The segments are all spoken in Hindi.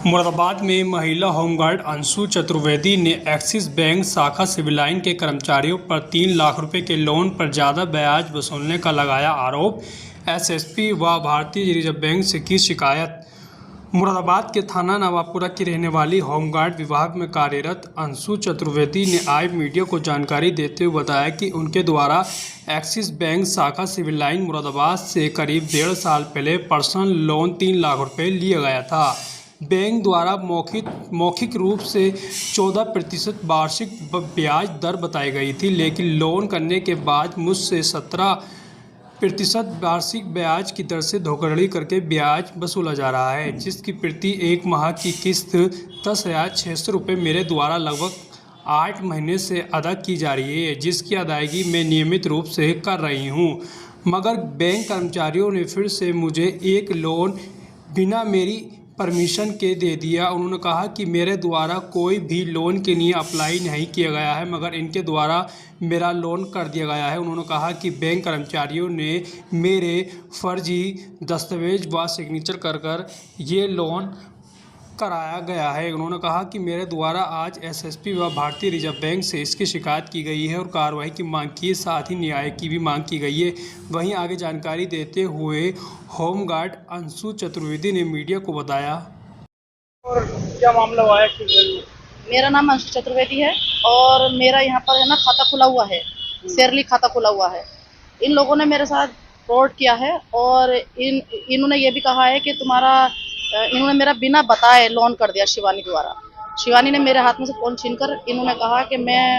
मुरादाबाद में महिला होमगार्ड अंशु चतुर्वेदी ने एक्सिस बैंक शाखा सिविल लाइन के कर्मचारियों पर 3 लाख रुपए के लोन पर ज़्यादा ब्याज वसूलने का लगाया आरोप। एसएसपी व भारतीय रिजर्व बैंक से की शिकायत। मुरादाबाद के थाना नवाबपुरा की रहने वाली होमगार्ड विभाग में कार्यरत अंशु चतुर्वेदी ने आज मीडिया को जानकारी देते हुए बताया कि उनके द्वारा एक्सिस बैंक शाखा सिविल लाइन मुरादाबाद से करीब 1.5 साल पहले पर्सनल लोन 3 लाख रुपए लिया गया था। बैंक द्वारा मौखिक रूप से 14% वार्षिक ब्याज दर बताई गई थी, लेकिन लोन करने के बाद मुझसे 17% वार्षिक ब्याज की दर से धोखाधड़ी करके ब्याज वसूला जा रहा है, जिसकी प्रति 1 माह की किस्त 10,600 रुपये मेरे द्वारा लगभग 8 महीने से अदा की जा रही है, जिसकी अदायगी मैं नियमित रूप से कर रही हूँ। मगर बैंक कर्मचारियों ने फिर से मुझे एक लोन बिना मेरी परमिशन के दे दिया। उन्होंने कहा कि मेरे द्वारा कोई भी लोन के लिए अप्लाई नहीं किया गया है, मगर इनके द्वारा मेरा लोन कर दिया गया है। उन्होंने कहा कि बैंक कर्मचारियों ने मेरे फर्जी दस्तावेज व सिग्नेचर कर ये लोन कराया गया है। उन्होंने कहा कि मेरे द्वारा आज एसएसपी व भारतीय रिजर्व बैंक से इसकी शिकायत की गई है और कार्रवाई की मांग की, साथ ही न्याय की भी मांग की गई है। वहीं आगे जानकारी देते हुए होमगार्ड अंशु चतुर्वेदी ने मीडिया को बताया। और क्या मामला हुआ है? मेरा नाम अंशु चतुर्वेदी है और मेरा यहाँ पर है ना खाता खुला हुआ है, शेरली खाता खुला हुआ है। इन लोगों ने मेरे साथ फ्रॉड किया है और इन्होंने ये भी कहा है कि इन्होंने मेरा बिना बताए लोन कर दिया शिवानी द्वारा। शिवानी ने मेरे हाथ में से फ़ोन छीनकर इन्होंने कहा कि मैं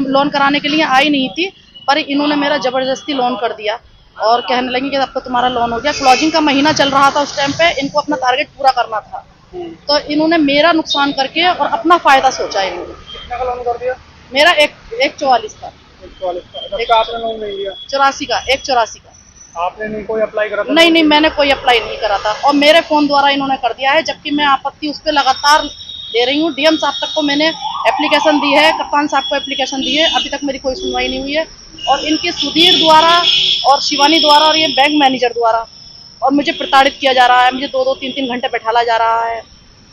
लोन कराने के लिए आई नहीं थी, पर इन्होंने मेरा ज़बरदस्ती लोन कर दिया और कहने लगी कि अब तो तुम्हारा लोन हो गया। क्लोजिंग का महीना चल रहा था, उस टाइम पे इनको अपना टारगेट पूरा करना था, तो इन्होंने मेरा नुकसान करके और अपना फ़ायदा सोचा। इन्होंने कितना का लोन कर दिया? मेरा 144 का। 144 का आपने लोन नहीं लिया? 84 का, 184 का। आपने नहीं कोई अप्लाई करा था? नहीं, मैंने कोई अप्लाई नहीं करा था और मेरे फ़ोन द्वारा इन्होंने कर दिया है, जबकि मैं आपत्ति उस पर लगातार दे रही हूँ। डीएम साहब तक को मैंने एप्लीकेशन दी है, कप्तान साहब को एप्लीकेशन दी है, अभी तक मेरी कोई सुनवाई नहीं हुई है। और इनके सुधीर द्वारा और शिवानी द्वारा और ये बैंक मैनेजर द्वारा और मुझे प्रताड़ित किया जा रहा है। मुझे 2-2, 3-3 घंटे बैठाला जा रहा है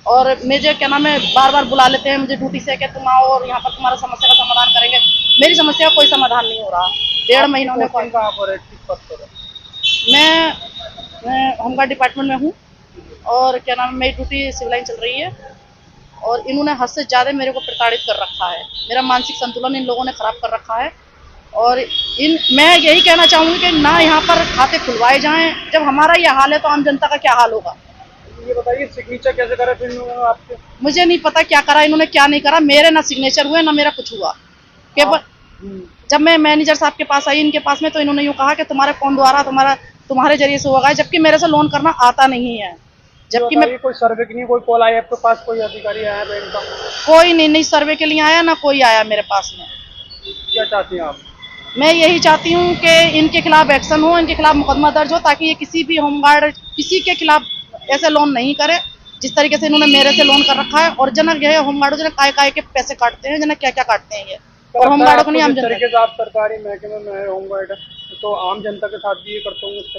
और मुझे बार-बार बुला लेते हैं मुझे ड्यूटी से कि तुम आओ और यहाँ पर तुम्हारा समस्या का समाधान करेंगे। मेरी समस्या का कोई समाधान नहीं हो रहा। 1.5 महीनों में कहाँ पर है? किस पद पर है? मैं होमगार्ड डिपार्टमेंट में हूँ और मेरी ड्यूटी सिविल लाइन चल रही है और इन्होंने हद से ज़्यादा मेरे को प्रताड़ित कर रखा है। मेरा मानसिक संतुलन इन लोगों ने ख़राब कर रखा है और मैं यही कहना चाहूँगी कि ना यहाँ पर खाते खुलवाए जाएं। जब हमारा ये हाल है तो आम जनता का क्या हाल होगा? ये बताइए, सिग्नेचर कैसे करे फिर इन्होंने आपके? मुझे नहीं पता क्या करा इन्होंने, क्या नहीं करा। मेरे ना सिग्नेचर हुए ना मेरा कुछ हुआ। केवल जब मैं मैनेजर साहब के पास आई इनके पास में, तो इन्होंने यूँ कहा कि तुम्हारे फ़ोन द्वारा तुम्हारे जरिए से होगा, जबकि मेरे से लोन करना आता नहीं है। जबकि मैं कोई सर्वे के लिए कोई कॉल आया आपके पास? कोई अधिकारी आया बैंक का? कोई नहीं सर्वे के लिए आया, ना कोई आया मेरे पास में। क्या चाहती हैं आप? मैं यही चाहती हूँ कि इनके खिलाफ एक्शन हो, इनके खिलाफ मुकदमा दर्ज हो, ताकि ये किसी भी होमगार्ड किसी के खिलाफ ऐसे लोन नहीं करे जिस तरीके से इन्होंने मेरे से लोन कर रखा है। और जनक यह होमगार्ड जो काय के पैसे काटते हैं, जनक क्या क्या काटते हैं ये, और होमगार्ड को नहीं आम जनता। आप सरकारी महकमे में होमगार्ड तो आम जनता के साथ भी ये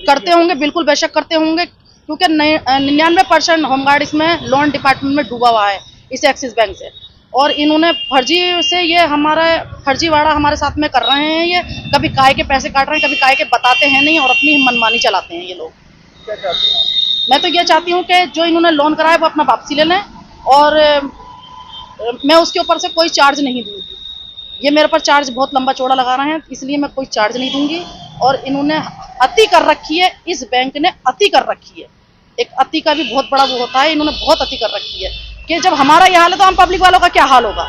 करते होंगे, बिल्कुल बेशक करते होंगे, क्योंकि 99% होमगार्ड इसमें लोन डिपार्टमेंट में डूबा हुआ है इस एक्सिस बैंक से। और इन्होंने फर्जी से ये हमारा फर्जीवाड़ा हमारे साथ में कर रहे हैं। ये कभी काय के पैसे काट रहे हैं, कभी काय के बताते हैं नहीं और अपनी मनमानी चलाते हैं ये लोग। क्या चाहते हैं? मैं तो ये चाहती हूँ कि जो इन्होंने लोन कराया वो अपना वापसी ले लें और मैं उसके ऊपर से कोई चार्ज नहीं दूँगी। ये मेरे पर चार्ज बहुत लंबा चौड़ा लगा रहे हैं, इसलिए मैं कोई चार्ज नहीं दूंगी। और इन्होंने अति कर रखी है, इस बैंक ने अति कर रखी है। एक अति का भी बहुत बड़ा वो होता है, इन्होंने बहुत अति कर रखी है कि जब हमारा ये हाल है तो हम पब्लिक वालों का क्या हाल होगा।